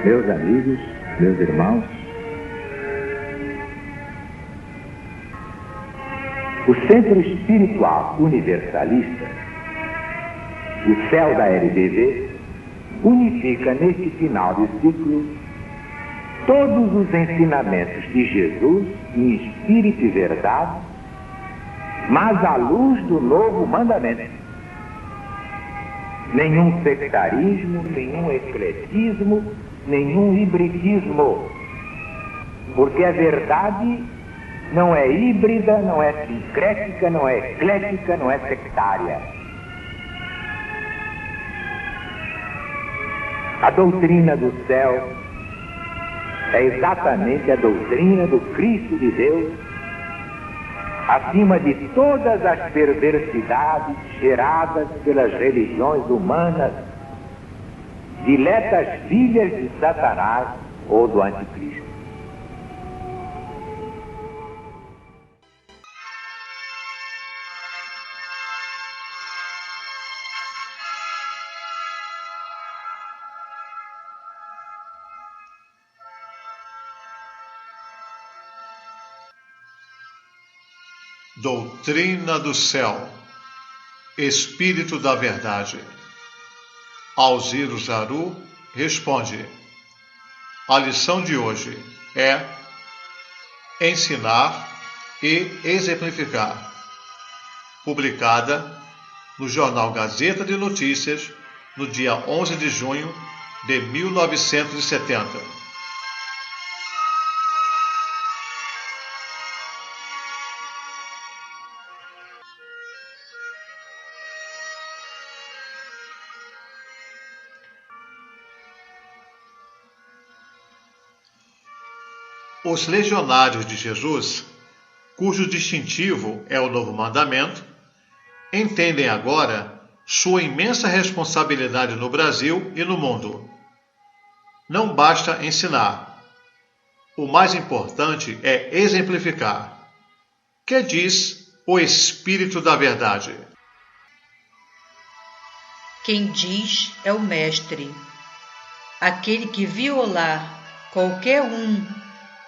Meus amigos, meus irmãos, o Centro Espiritual Universalista, o CEL da LBV, unifica neste final de ciclo todos os ensinamentos de Jesus em espírito e verdade, mas à luz do novo mandamento. Nenhum sectarismo, nenhum ecletismo, nenhum hibridismo, porque a verdade não é híbrida, não é sincrética, não é eclética, não é sectária. A doutrina do céu é exatamente a doutrina do Cristo de Deus, acima de todas as perversidades geradas pelas religiões humanas, diletas filhas de Satanás ou do Anticristo. Doutrina do Céu, Espírito da Verdade. Alziro Zaru responde: a lição de hoje é ensinar e exemplificar, publicada no jornal Gazeta de Notícias, no dia 11 de junho de 1970. Os legionários de Jesus, cujo distintivo é o novo mandamento, entendem agora sua imensa responsabilidade no Brasil e no mundo. Não basta ensinar. O mais importante é exemplificar. Que diz o Espírito da Verdade? Quem diz é o Mestre. Aquele que violar qualquer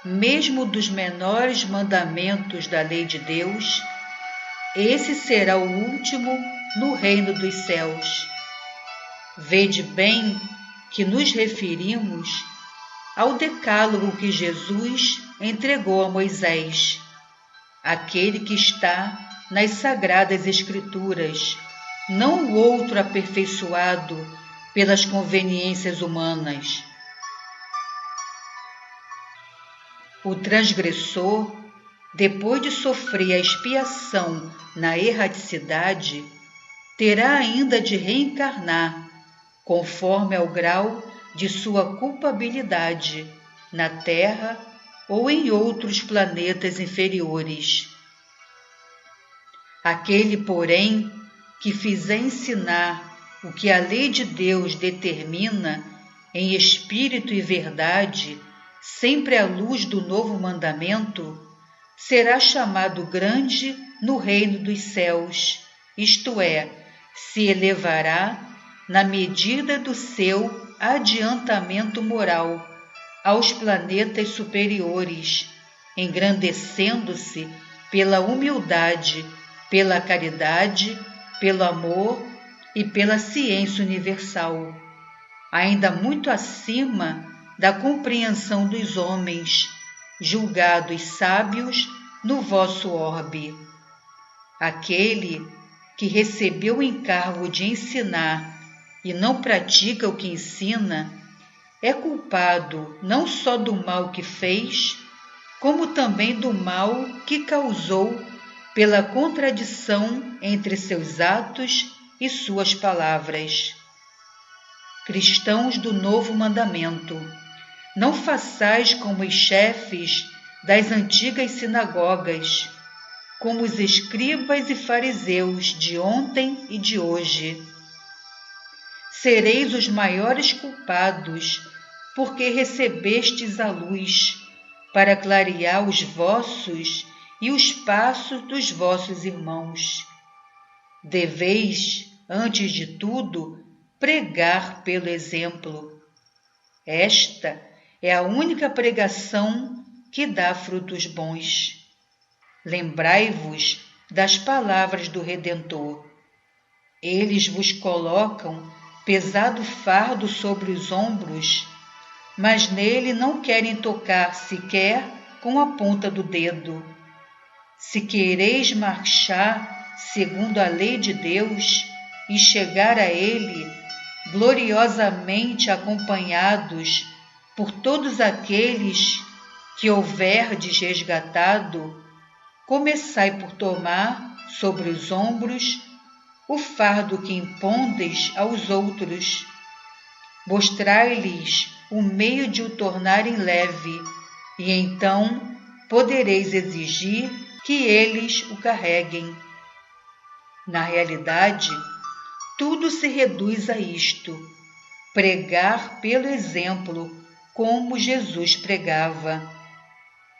mesmo dos menores mandamentos da lei de Deus, esse será o último no reino dos céus. Vede bem que nos referimos ao decálogo que Jesus entregou a Moisés, aquele que está nas Sagradas Escrituras, não o outro aperfeiçoado pelas conveniências humanas. O transgressor, depois de sofrer a expiação na erraticidade, terá ainda de reencarnar, conforme ao grau de sua culpabilidade, na Terra ou em outros planetas inferiores. Aquele, porém, que fizer ensinar o que a lei de Deus determina em espírito e verdade, sempre à luz do novo mandamento, será chamado grande no reino dos céus, isto é, se elevará na medida do seu adiantamento moral aos planetas superiores, engrandecendo-se pela humildade, pela caridade, pelo amor e pela ciência universal, ainda muito acima da compreensão dos homens, julgados sábios no vosso orbe. Aquele que recebeu o encargo de ensinar e não pratica o que ensina, é culpado não só do mal que fez, como também do mal que causou pela contradição entre seus atos e suas palavras. Cristãos do novo mandamento, não façais como os chefes das antigas sinagogas, como os escribas e fariseus de ontem e de hoje. Sereis os maiores culpados, porque recebestes a luz, para clarear os vossos e os passos dos vossos irmãos. Deveis, antes de tudo, pregar pelo exemplo. Esta é a única pregação que dá frutos bons. Lembrai-vos das palavras do Redentor. Eles vos colocam pesado fardo sobre os ombros, mas nele não querem tocar sequer com a ponta do dedo. Se quereis marchar segundo a lei de Deus e chegar a Ele, gloriosamente acompanhados por todos aqueles que houverdes resgatado, começai por tomar sobre os ombros o fardo que impondes aos outros. Mostrai-lhes o meio de o tornarem leve, e então podereis exigir que eles o carreguem. Na realidade, tudo se reduz a isto: pregar pelo exemplo, como Jesus pregava.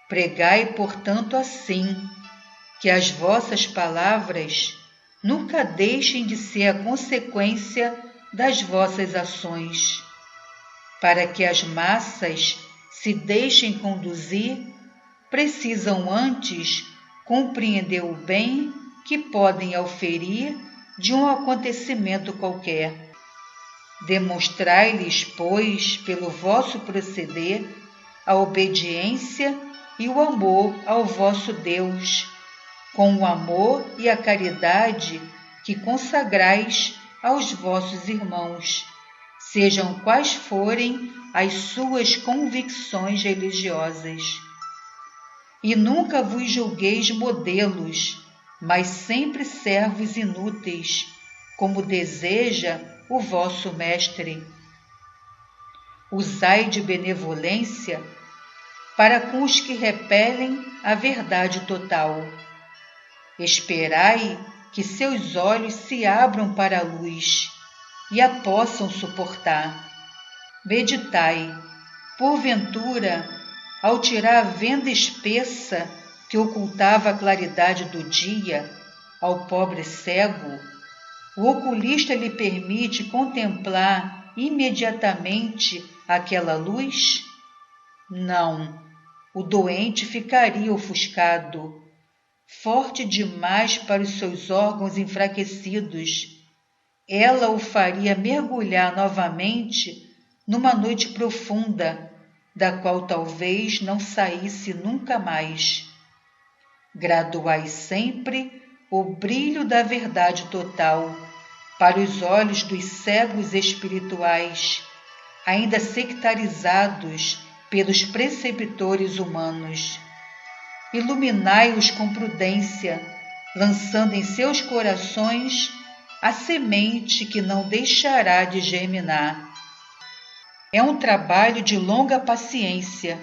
Pregai, portanto, assim, que as vossas palavras nunca deixem de ser a consequência das vossas ações, para que as massas se deixem conduzir, precisam antes compreender o bem que podem auferir de um acontecimento qualquer. Demonstrai-lhes, pois, pelo vosso proceder, a obediência e o amor ao vosso Deus, com o amor e a caridade que consagrais aos vossos irmãos, sejam quais forem as suas convicções religiosas. E nunca vos julgueis modelos, mas sempre servos inúteis, como deseja o vosso mestre. Usai de benevolência para com os que repelem a verdade total. Esperai que seus olhos se abram para a luz e a possam suportar. Meditai, porventura, ao tirar a venda espessa que ocultava a claridade do dia ao pobre cego, o oculista lhe permite contemplar imediatamente aquela luz? Não, o doente ficaria ofuscado, forte demais para os seus órgãos enfraquecidos. Ela o faria mergulhar novamente numa noite profunda, da qual talvez não saísse nunca mais. Graduai sempre o brilho da verdade total para os olhos dos cegos espirituais, ainda sectarizados pelos preceptores humanos. Iluminai-os com prudência, lançando em seus corações a semente que não deixará de germinar. É um trabalho de longa paciência.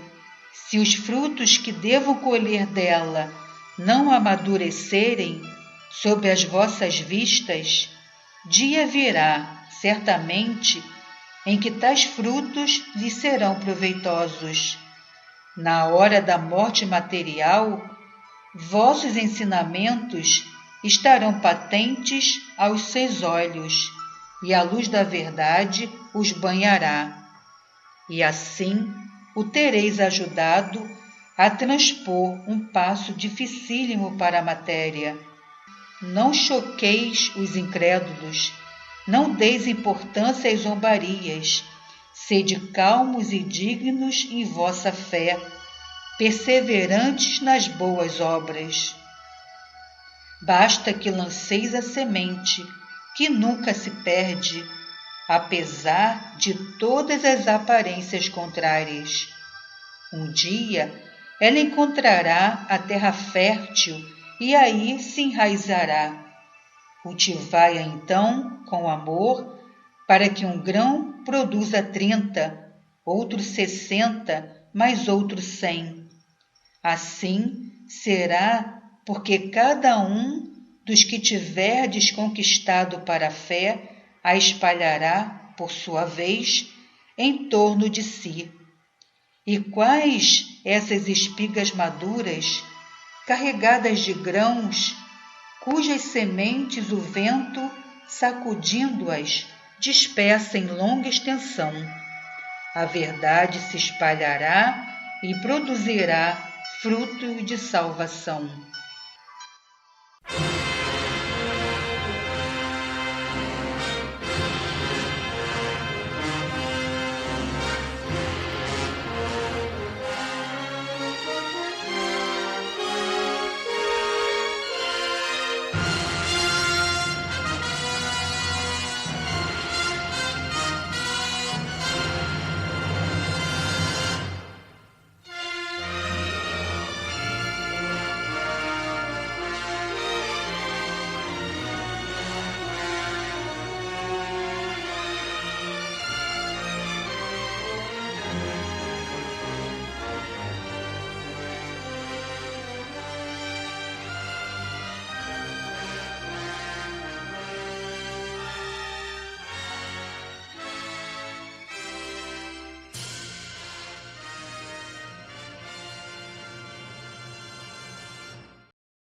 Se os frutos que devam colher dela não amadurecerem sob as vossas vistas, dia virá, certamente, em que tais frutos lhes serão proveitosos. Na hora da morte material, vossos ensinamentos estarão patentes aos seus olhos, e a luz da verdade os banhará. E assim o tereis ajudado a transpor um passo dificílimo para a matéria. Não choqueis os incrédulos, não deis importância às zombarias, sede calmos e dignos em vossa fé, perseverantes nas boas obras. Basta que lanceis a semente, que nunca se perde, apesar de todas as aparências contrárias. Um dia ela encontrará a terra fértil e aí se enraizará. Cultivai-a então com amor, para que um grão produza 30, outro 60, mais outro 100. Assim será, porque cada um dos que tiverdes conquistado para a fé a espalhará, por sua vez, em torno de si. E quais essas espigas maduras, carregadas de grãos, cujas sementes o vento, sacudindo-as, dispersa em longa extensão? a verdade se espalhará e produzirá frutos de salvação.